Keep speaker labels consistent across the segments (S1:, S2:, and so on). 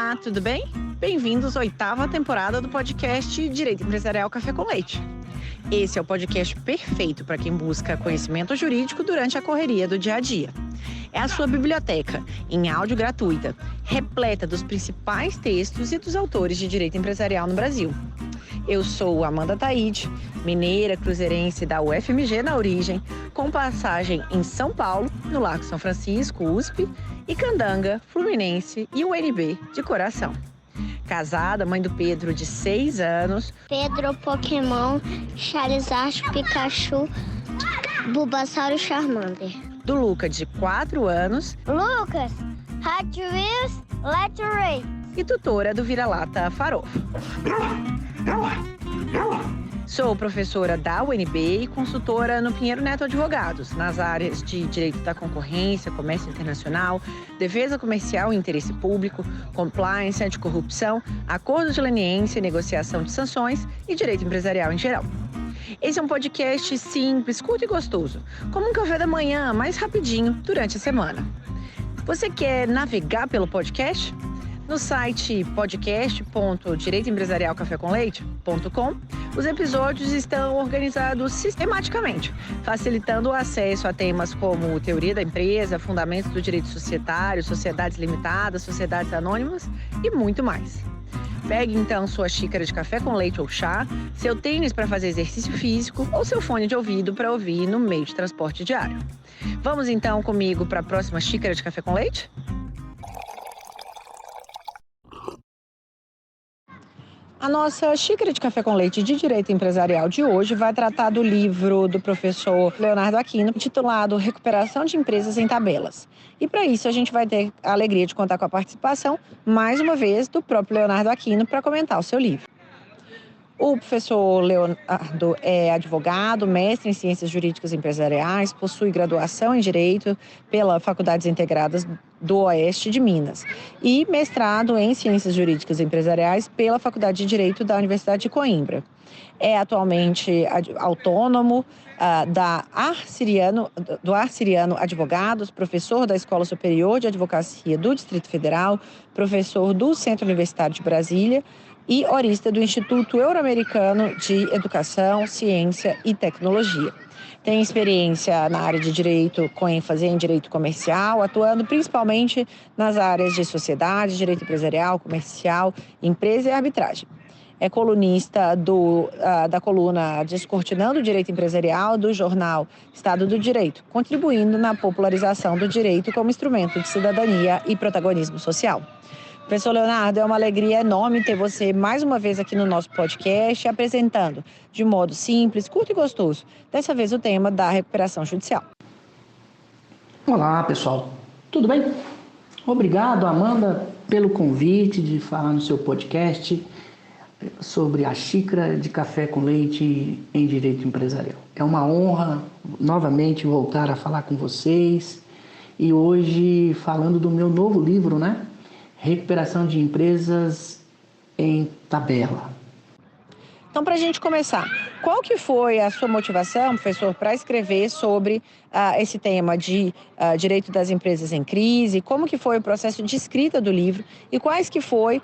S1: Olá, tudo bem? Bem-vindos à 8ª temporada do podcast Direito Empresarial Café com Leite. Esse é o podcast perfeito para quem busca conhecimento jurídico durante a correria do dia a dia. É a sua biblioteca, em áudio gratuita, repleta dos principais textos e dos autores de direito empresarial no Brasil. Eu sou Amanda Taide, mineira cruzeirense da UFMG na origem, com passagem em São Paulo, no Largo São Francisco, USP, e Candanga, Fluminense e UNB de coração. Casada, mãe do Pedro, de 6 anos.
S2: Pedro, Pokémon, Charizard, Pikachu, Bulbasaur e Charmander.
S1: Do Luca, de 4 anos.
S2: Lucas, Hot Wheels, Let's Race.
S1: E tutora do Vira-Lata Farofo. Sou professora da UNB e consultora no Pinheiro Neto Advogados, nas áreas de Direito da Concorrência, Comércio Internacional, Defesa Comercial e Interesse Público, Compliance, Anticorrupção, Acordo de Leniência e Negociação de Sanções e Direito Empresarial em geral. Esse é um podcast simples, curto e gostoso, como um café da manhã, mais rapidinho, durante a semana. Você quer navegar pelo podcast? No site podcast.direitoempresarialcafécomleite.com, os episódios estão organizados sistematicamente, facilitando o acesso a temas como teoria da empresa, fundamentos do direito societário, sociedades limitadas, sociedades anônimas e muito mais. Pegue então sua xícara de café com leite ou chá, seu tênis para fazer exercício físico ou seu fone de ouvido para ouvir no meio de transporte diário. Vamos então comigo para a próxima xícara de café com leite? A nossa xícara de café com leite de direito empresarial de hoje vai tratar do livro do professor Leonardo Aquino, intitulado Recuperação de Empresas em Tabelas. E para isso a gente vai ter a alegria de contar com a participação, mais uma vez, do próprio Leonardo Aquino para comentar o seu livro. O professor Leonardo é advogado, mestre em Ciências Jurídicas Empresariais, possui graduação em Direito pela Faculdades Integradas do Oeste de Minas e mestrado em Ciências Jurídicas Empresariais pela Faculdade de Direito da Universidade de Coimbra. É atualmente autônomo do Arciriano Advogados, professor da Escola Superior de Advocacia do Distrito Federal, professor do Centro Universitário de Brasília, e orista do Instituto Euro-Americano de Educação, Ciência e Tecnologia. Tem experiência na área de direito com ênfase em direito comercial, atuando principalmente nas áreas de sociedade, direito empresarial, comercial, empresa e arbitragem. É colunista da coluna Descortinando o Direito Empresarial do jornal Estado do Direito, contribuindo na popularização do direito como instrumento de cidadania e protagonismo social. Professor Leonardo, é uma alegria enorme ter você mais uma vez aqui no nosso podcast, apresentando de modo simples, curto e gostoso, dessa vez o tema da recuperação judicial.
S3: Olá, pessoal. Tudo bem? Obrigado, Amanda, pelo convite de falar no seu podcast sobre a xícara de café com leite em direito empresarial. É uma honra, novamente, voltar a falar com vocês e hoje falando do meu novo livro, Recuperação de Empresas em Tabela.
S1: Então, para a gente começar, qual que foi a sua motivação, professor, para escrever sobre esse tema de direito das empresas em crise? Como que foi o processo de escrita do livro e quais que foram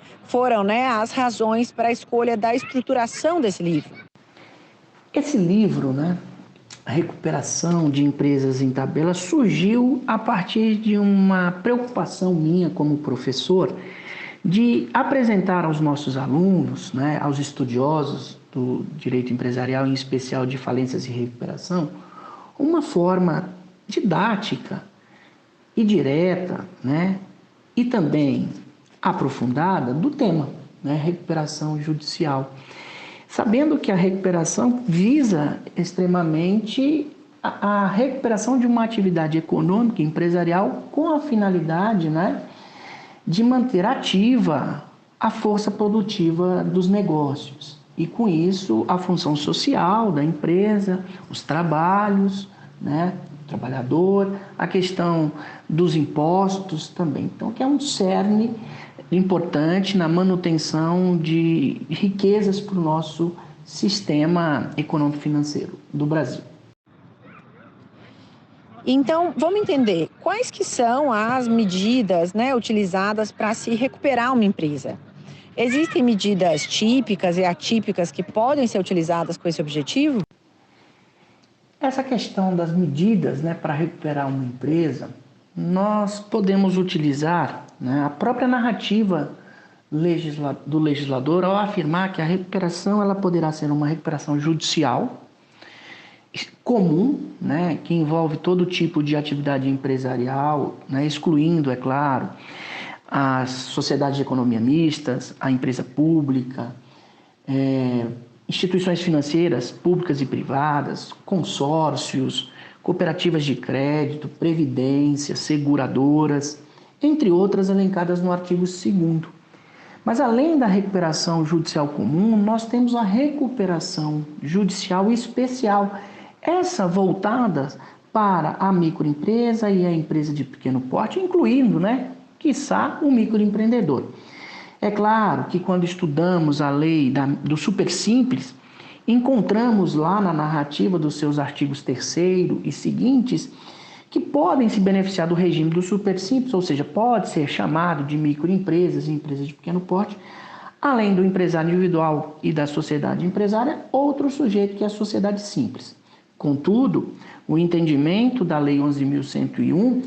S1: as razões para a escolha da estruturação desse livro?
S3: Esse livro, A Recuperação de Empresas em Tabela, surgiu a partir de uma preocupação minha como professor de apresentar aos nossos alunos, aos estudiosos do direito empresarial, em especial de falências e recuperação, uma forma didática e direta, e também aprofundada do tema, recuperação judicial. Sabendo que a recuperação visa extremamente a recuperação de uma atividade econômica e empresarial com a finalidade, de manter ativa a força produtiva dos negócios. E com isso, a função social da empresa, os trabalhos, o trabalhador, a questão dos impostos também. Então, que é um cerne importante na manutenção de riquezas para o nosso sistema econômico-financeiro do Brasil.
S1: Então, vamos entender quais que são as medidas, né, utilizadas para se recuperar uma empresa. Existem medidas típicas e atípicas que podem ser utilizadas com esse objetivo?
S3: Essa questão das medidas, né, para recuperar uma empresa, nós podemos utilizar, né, a própria narrativa do legislador ao afirmar que a recuperação ela poderá ser uma recuperação judicial comum, né, que envolve todo tipo de atividade empresarial, né, excluindo, é claro, as sociedades de economia mistas, a empresa pública, instituições financeiras públicas e privadas, consórcios, cooperativas de crédito, previdência, seguradoras, entre outras elencadas no artigo 2º. Mas além da recuperação judicial comum, nós temos a recuperação judicial especial, essa voltada para a microempresa e a empresa de pequeno porte, incluindo, quiçá, o microempreendedor. É claro que quando estudamos a lei do super simples, encontramos lá na narrativa dos seus artigos 3º e seguintes que podem se beneficiar do regime do super simples, ou seja, pode ser chamado de microempresas e empresas de pequeno porte, além do empresário individual e da sociedade empresária, outro sujeito que é a sociedade simples. Contudo, o entendimento da Lei 11.101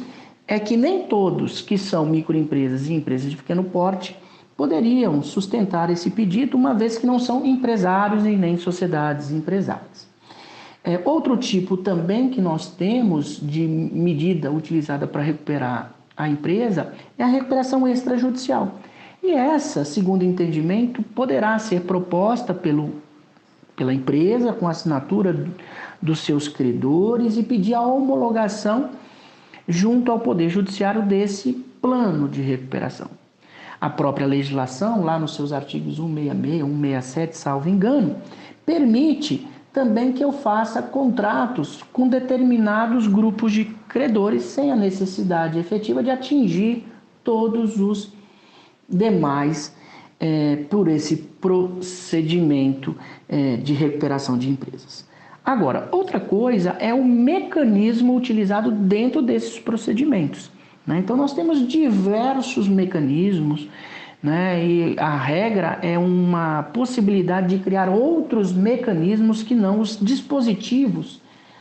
S3: é que nem todos que são microempresas e empresas de pequeno porte poderiam sustentar esse pedido, uma vez que não são empresários e nem sociedades empresárias. Outro tipo também que nós temos de medida utilizada para recuperar a empresa é a recuperação extrajudicial. E essa, segundo o entendimento, poderá ser proposta pela empresa com a assinatura dos seus credores e pedir a homologação junto ao Poder Judiciário desse plano de recuperação. A própria legislação, lá nos seus artigos 166, 167, salvo engano, permite também que eu faça contratos com determinados grupos de credores sem a necessidade efetiva de atingir todos os demais por esse procedimento de recuperação de empresas. Agora, outra coisa é o mecanismo utilizado dentro desses procedimentos. Então, nós temos diversos mecanismos, e a regra é uma possibilidade de criar outros mecanismos que não os dispositivos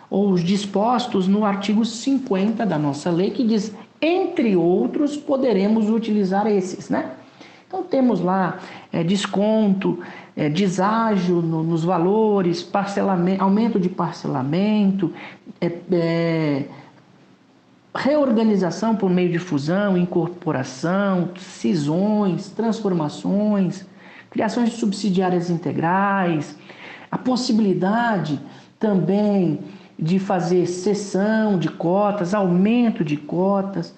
S3: ou os dispostos no artigo 50 da nossa lei, que diz, entre outros, poderemos utilizar esses, Então, temos lá desconto, deságio nos valores, aumento de parcelamento, reorganização por meio de fusão, incorporação, cisões, transformações, criações de subsidiárias integrais, a possibilidade também de fazer cessão de cotas, aumento de cotas,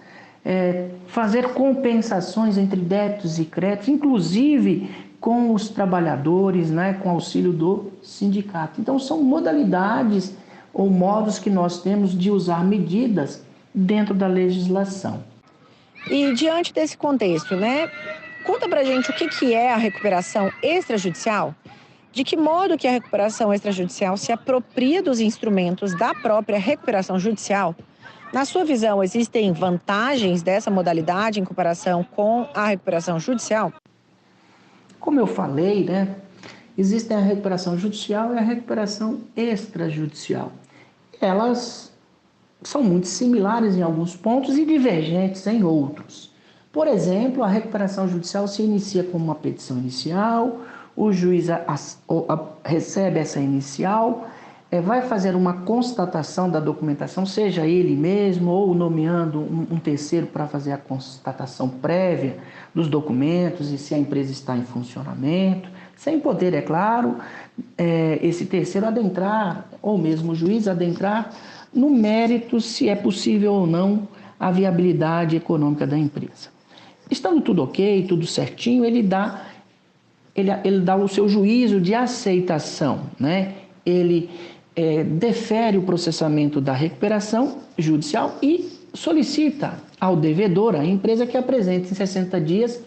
S3: fazer compensações entre débitos e créditos, inclusive com os trabalhadores, com auxílio do sindicato. Então, são modalidades ou modos que nós temos de usar medidas dentro da legislação.
S1: E diante desse contexto, conta pra gente o que é a recuperação extrajudicial? De que modo que a recuperação extrajudicial se apropria dos instrumentos da própria recuperação judicial? Na sua visão, existem vantagens dessa modalidade em comparação com a recuperação judicial?
S3: Como eu falei, existem a recuperação judicial e a recuperação extrajudicial. Elas são muito similares em alguns pontos e divergentes em outros. Por exemplo, a recuperação judicial se inicia com uma petição inicial, o juiz recebe essa inicial, vai fazer uma constatação da documentação, seja ele mesmo ou nomeando um terceiro para fazer a constatação prévia dos documentos e se a empresa está em funcionamento, sem poder, é claro, esse terceiro adentrar, ou mesmo o juiz adentrar, no mérito se é possível ou não a viabilidade econômica da empresa. Estando tudo ok, tudo certinho, ele dá o seu juízo de aceitação, Ele defere o processamento da recuperação judicial e solicita ao devedor, à empresa, que apresente em 60 dias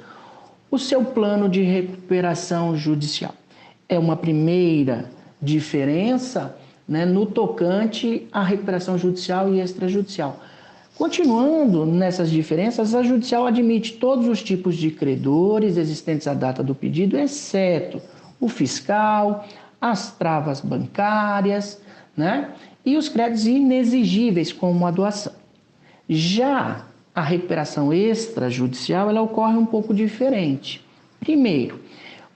S3: o seu plano de recuperação judicial. É uma primeira diferença né, no tocante à recuperação judicial e extrajudicial. Continuando nessas diferenças, a judicial admite todos os tipos de credores existentes à data do pedido, exceto o fiscal, as travas bancárias, né, e os créditos inexigíveis, como a doação. Já a recuperação extrajudicial, ela ocorre um pouco diferente. Primeiro,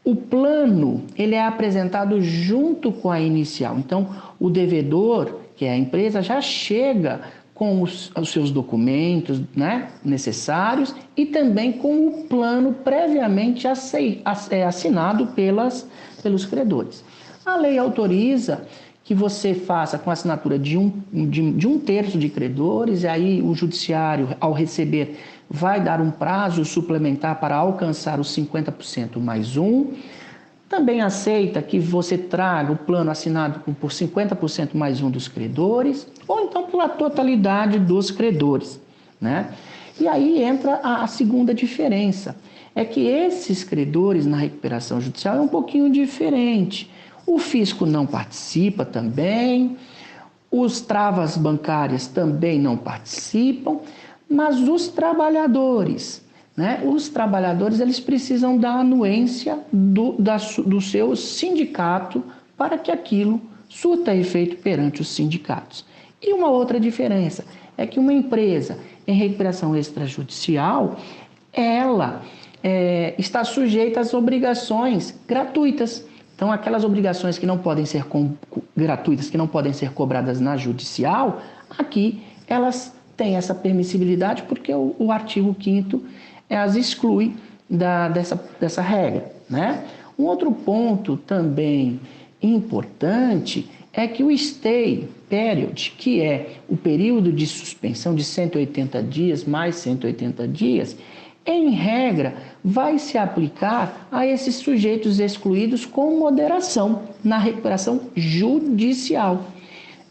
S3: o plano ele é apresentado junto com a inicial. Então, o devedor, que é a empresa, já chega com os seus documentos, né, necessários e também com o plano previamente assinado pelos credores. A lei autoriza que você faça com a assinatura de um terço de credores, e aí o judiciário, ao receber, vai dar um prazo suplementar para alcançar os 50% mais um. Também aceita que você traga o plano assinado por 50% mais um dos credores, ou então pela totalidade dos credores, né? E aí entra a segunda diferença, é que esses credores na recuperação judicial é um pouquinho diferente. O fisco não participa também, os travas bancárias também não participam, mas os trabalhadores, né? Os trabalhadores eles precisam da anuência do seu sindicato para que aquilo surta efeito perante os sindicatos. E uma outra diferença é que uma empresa em recuperação extrajudicial, ela está sujeita às obrigações gratuitas. Então, aquelas obrigações que não podem ser gratuitas, que não podem ser cobradas na judicial, aqui elas têm essa permissibilidade porque o artigo 5º as exclui dessa regra, né? Um outro ponto também importante é que o stay period, que é o período de suspensão de 180 dias mais 180 dias, em regra, vai se aplicar a esses sujeitos excluídos com moderação na recuperação judicial.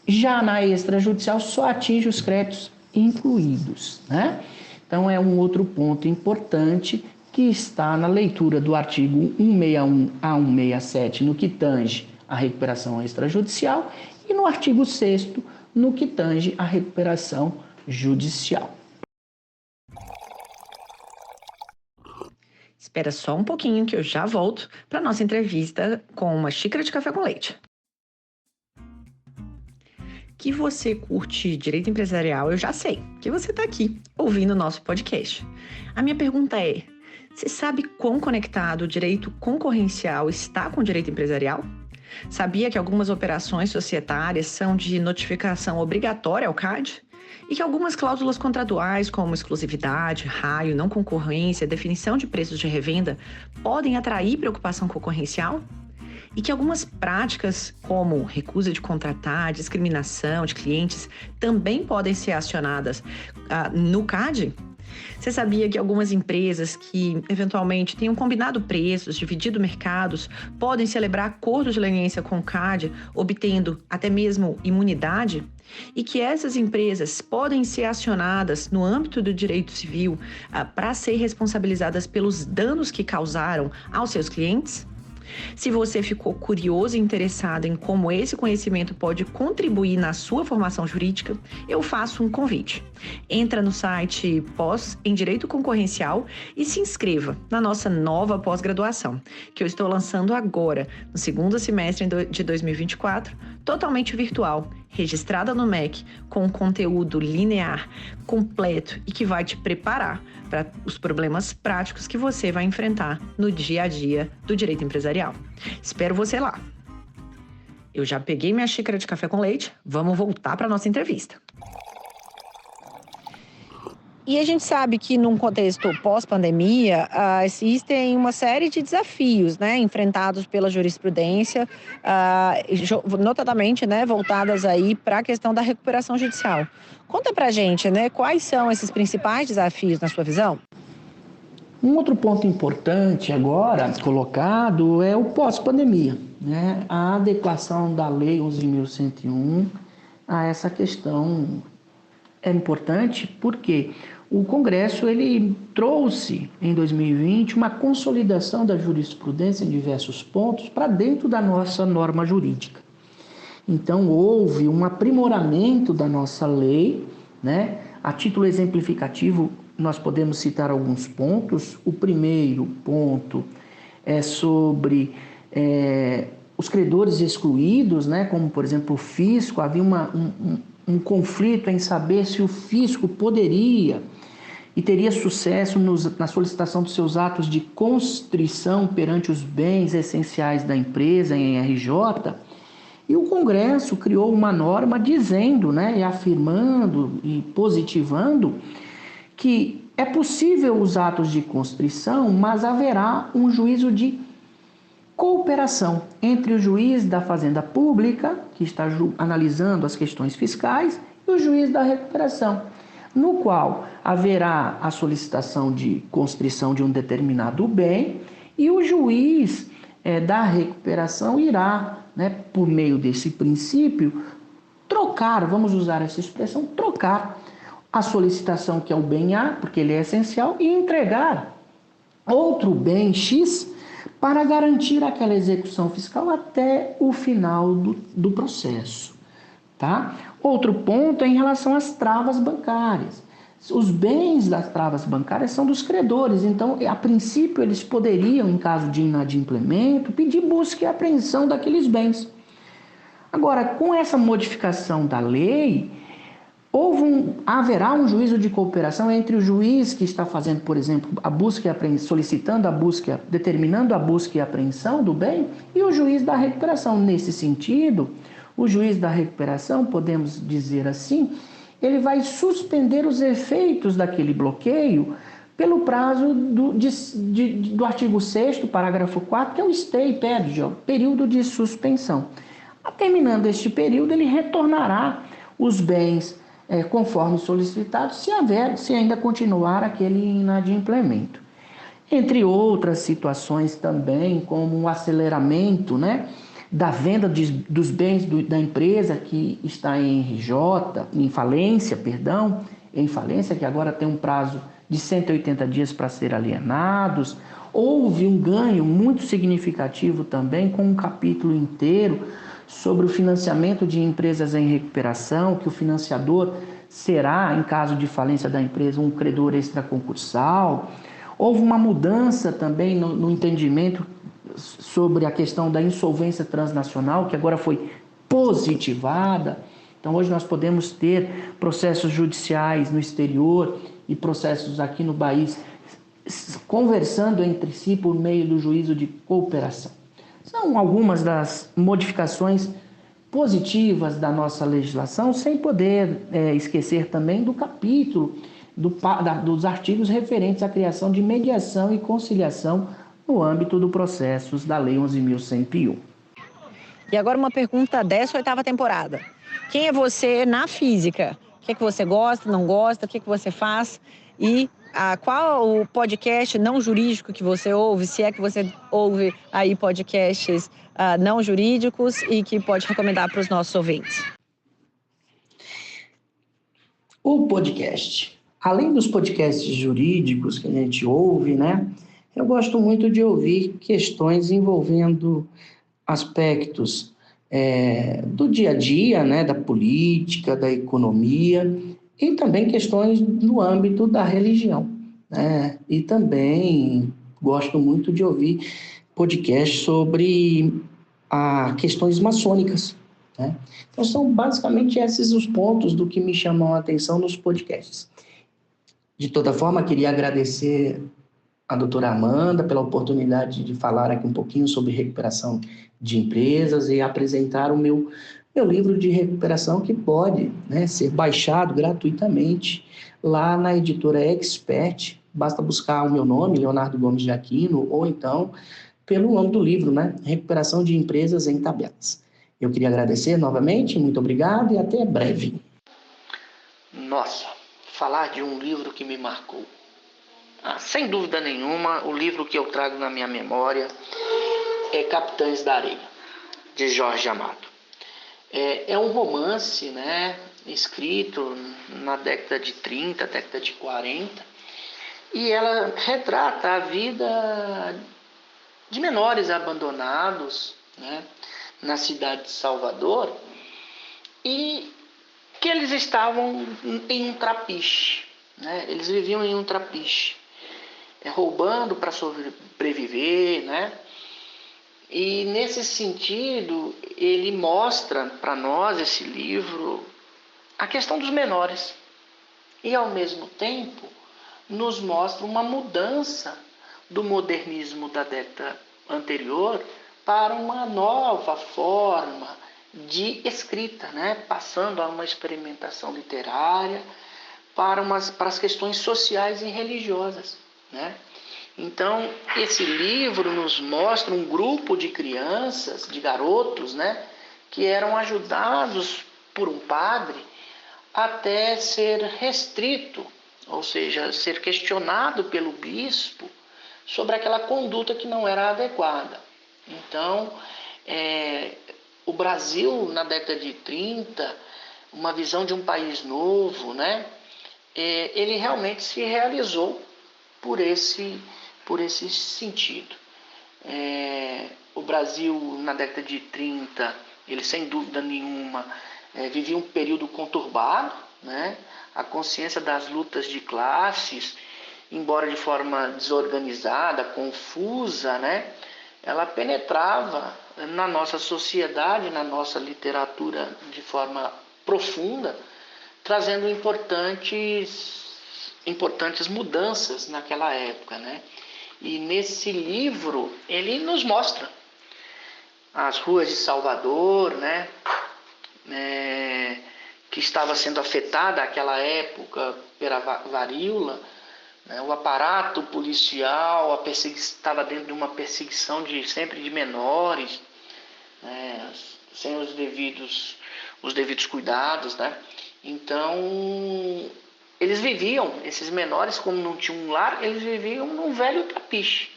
S3: Já na extrajudicial, só atinge os créditos incluídos, né? Então, é um outro ponto importante que está na leitura do artigo 161 a 167, no que tange a recuperação extrajudicial, e no artigo 6º, no que tange a recuperação judicial.
S1: Espera só um pouquinho que eu já volto para a nossa entrevista com uma xícara de café com leite. Que você curte direito empresarial, eu já sei, que você está aqui ouvindo o nosso podcast. A minha pergunta é, você sabe quão conectado o direito concorrencial está com o direito empresarial? Sabia que algumas operações societárias são de notificação obrigatória ao CAD? E que algumas cláusulas contratuais, como exclusividade, raio, não concorrência, definição de preços de revenda, podem atrair preocupação concorrencial? E que algumas práticas, como recusa de contratar, discriminação de clientes, também podem ser acionadas no CAD? Você sabia que algumas empresas que, eventualmente, tenham combinado preços, dividido mercados, podem celebrar acordos de leniência com o CAD, obtendo até mesmo imunidade? E que essas empresas podem ser acionadas no âmbito do direito civil para ser responsabilizadas pelos danos que causaram aos seus clientes? Se você ficou curioso e interessado em como esse conhecimento pode contribuir na sua formação jurídica, eu faço um convite. Entra no site Pós em Direito Concorrencial e se inscreva na nossa nova pós-graduação, que eu estou lançando agora, no segundo semestre de 2024, totalmente virtual, registrada no MEC, com um conteúdo linear, completo e que vai te preparar para os problemas práticos que você vai enfrentar no dia a dia do direito empresarial. Espero você lá. Eu já peguei minha xícara de café com leite, vamos voltar para a nossa entrevista. E a gente sabe que num contexto pós-pandemia, existem uma série de desafios, né, enfrentados pela jurisprudência, notadamente, né, voltadas aí para a questão da recuperação judicial. Conta pra gente, né, quais são esses principais desafios na sua visão?
S3: Um outro ponto importante agora colocado é o pós-pandemia, né, a adequação da Lei 11.101 a essa questão. É importante porque o Congresso ele trouxe em 2020 uma consolidação da jurisprudência em diversos pontos para dentro da nossa norma jurídica. Então, houve um aprimoramento da nossa lei, né? A título exemplificativo, nós podemos citar alguns pontos. O primeiro ponto é sobre os credores excluídos, né? Como, por exemplo, o fisco. Havia um conflito em saber se o fisco poderia e teria sucesso na solicitação dos seus atos de constrição perante os bens essenciais da empresa em RJ. E o Congresso criou uma norma dizendo, né, e afirmando e positivando que é possível os atos de constrição, mas haverá um juízo de cooperação entre o juiz da Fazenda Pública, que está analisando as questões fiscais, e o juiz da recuperação, no qual haverá a solicitação de constrição de um determinado bem e o juiz da recuperação irá, né, por meio desse princípio, trocar, vamos usar essa expressão, trocar a solicitação que é o bem A, porque ele é essencial, e entregar outro bem X para garantir aquela execução fiscal até o final do processo. Tá? Outro ponto é em relação às travas bancárias. Os bens das travas bancárias são dos credores, então, a princípio, eles poderiam, em caso de inadimplemento, pedir busca e apreensão daqueles bens. Agora, com essa modificação da lei, haverá um juízo de cooperação entre o juiz que está fazendo, por exemplo, a busca e apreensão, solicitando a busca, determinando a busca e apreensão do bem, e o juiz da recuperação. Nesse sentido, o juiz da recuperação, podemos dizer assim, ele vai suspender os efeitos daquele bloqueio pelo prazo do artigo 6º, parágrafo 4º, que é o stay period, período de suspensão. Terminando este período, ele retornará os bens conforme solicitado, se ainda continuar aquele inadimplemento. Entre outras situações também, como o aceleramento, né, da venda dos bens da empresa que está em RJ, em falência, que agora tem um prazo de 180 dias para ser alienados. Houve um ganho muito significativo também, com um capítulo inteiro sobre o financiamento de empresas em recuperação, que o financiador será, em caso de falência da empresa, um credor extraconcursal. Houve uma mudança também no entendimento sobre a questão da insolvência transnacional, que agora foi positivada. Então, hoje nós podemos ter processos judiciais no exterior e processos aqui no país conversando entre si por meio do juízo de cooperação. São algumas das modificações positivas da nossa legislação, sem poder esquecer também do capítulo dos artigos referentes à criação de mediação e conciliação no âmbito do processos da Lei 11.101.
S1: E agora uma pergunta dessa 8ª temporada. Quem é você na física? O que é que você gosta, não gosta? O que é que você faz? E qual o podcast não jurídico que você ouve? Se é que você ouve aí podcasts não jurídicos e que pode recomendar para os nossos ouvintes.
S3: O podcast. Além dos podcasts jurídicos que a gente ouve, né? Eu gosto muito de ouvir questões envolvendo aspectos do dia a dia, né? Da política, da economia e também questões no âmbito da religião, né? E também gosto muito de ouvir podcasts sobre questões maçônicas, né? Então, são basicamente esses os pontos do que me chamam a atenção nos podcasts. De toda forma, queria agradecer a doutora Amanda pela oportunidade de falar aqui um pouquinho sobre recuperação de empresas e apresentar o meu livro de recuperação, que pode, né, ser baixado gratuitamente lá na editora Expert. Basta buscar o meu nome, Leonardo Gomes de Aquino, ou então pelo nome do livro, né, Recuperação de Empresas em Tabelas. Eu queria agradecer novamente, muito obrigado e até breve. Nossa, falar de um livro que me marcou. Sem dúvida nenhuma, o livro que eu trago na minha memória é Capitães da Areia, de Jorge Amado. É um romance, né, escrito na década de 30, década de 40, e ela retrata a vida de menores abandonados, né, na cidade de Salvador, e que eles estavam em um trapiche, né? Eles viviam em um trapiche, roubando para sobreviver, né? E nesse sentido, ele mostra para nós, esse livro, a questão dos menores. E ao mesmo tempo, nos mostra uma mudança do modernismo da década anterior para uma nova forma de escrita, né? Passando a uma experimentação literária para as questões sociais e religiosas, né? Então, esse livro nos mostra um grupo de crianças, de garotos, né, que eram ajudados por um padre até ser restrito, ou seja, ser questionado pelo bispo sobre aquela conduta que não era adequada. Então, o Brasil, na década de 30, uma visão de um país novo, né, ele realmente se realizou por esse sentido. O Brasil, na década de 30, ele sem dúvida nenhuma vivia um período conturbado, né? A consciência das lutas de classes, embora de forma desorganizada, confusa, né? Ela penetrava na nossa sociedade, na nossa literatura de forma profunda, trazendo importantes mudanças naquela época, né? E nesse livro ele nos mostra as ruas de Salvador, né? Que estava sendo afetada naquela época pela varíola, né? O aparato policial estava dentro de uma perseguição sempre de menores, né? Sem os devidos cuidados, né? Então, esses menores, como não tinham um lar, eles viviam num velho trapiche,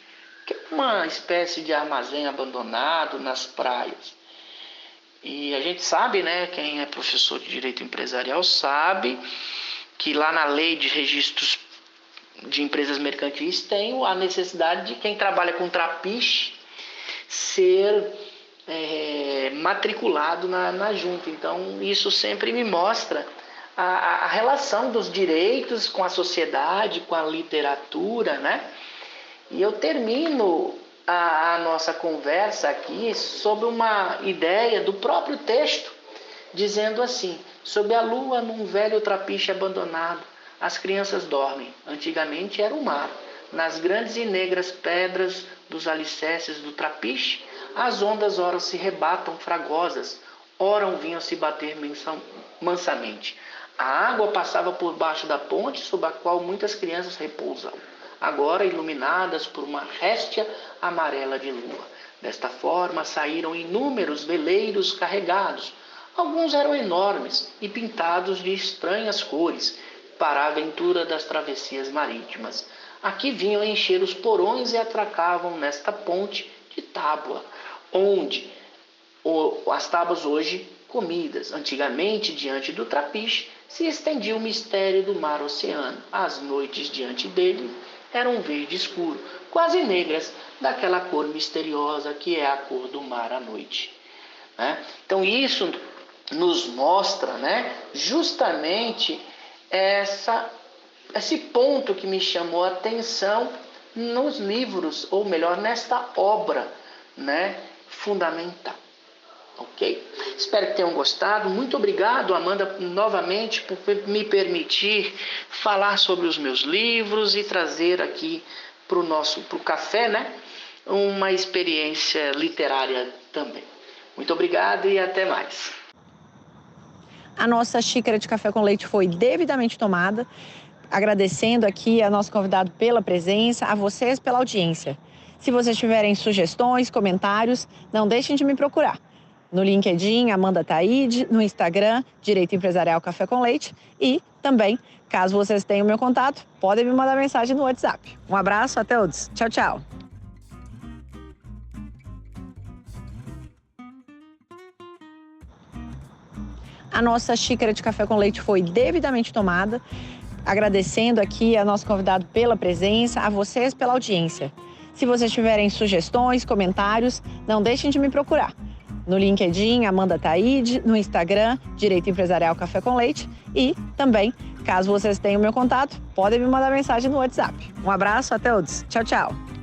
S3: que é uma espécie de armazém abandonado nas praias. E a gente sabe, né, quem é professor de direito empresarial sabe que lá na lei de registros de empresas mercantis tem a necessidade de quem trabalha com trapiche ser matriculado na junta. Então, isso sempre me mostra a relação dos direitos com a sociedade, com a literatura, né? E eu termino a nossa conversa aqui sob uma ideia do próprio texto, dizendo assim: sob a lua, num velho trapiche abandonado, as crianças dormem. Antigamente era o mar. Nas grandes e negras pedras dos alicerces do trapiche, as ondas ora se rebatam fragosas, ora vinham se bater mansamente. A água passava por baixo da ponte sob a qual muitas crianças repousam, agora iluminadas por uma réstia amarela de lua. Desta forma saíram inúmeros veleiros carregados. Alguns eram enormes e pintados de estranhas cores, para a aventura das travessias marítimas. Aqui vinham encher os porões e atracavam nesta ponte de tábua, onde as tábuas hoje comidas. Antigamente, diante do trapiche, se estendia o mistério do mar-oceano. As noites diante dele eram verde escuro, quase negras, daquela cor misteriosa que é a cor do mar à noite, né? Então isso nos mostra, né, justamente esse ponto que me chamou a atenção nos livros, ou melhor, nesta obra, né, fundamental. Ok? Espero que tenham gostado. Muito obrigado, Amanda, novamente por me permitir falar sobre os meus livros e trazer aqui para o café, né, uma experiência literária também. Muito obrigado e até mais.
S1: A nossa xícara de café com leite foi devidamente tomada. Agradecendo aqui a nosso convidado pela presença, a vocês pela audiência. Se vocês tiverem sugestões, comentários, não deixem de me procurar. No LinkedIn, Amanda Taide, no Instagram, Direito Empresarial Café com Leite e também, caso vocês tenham meu contato, podem me mandar mensagem no WhatsApp. Um abraço a todos. Tchau, tchau. A nossa xícara de café com leite foi devidamente tomada. Agradecendo aqui a nosso convidado pela presença, a vocês pela audiência. Se vocês tiverem sugestões, comentários, não deixem de me procurar. No LinkedIn, Amanda Taide, no Instagram, Direito Empresarial Café com Leite e também, caso vocês tenham meu contato, podem me mandar mensagem no WhatsApp. Um abraço, até outros. Tchau, tchau.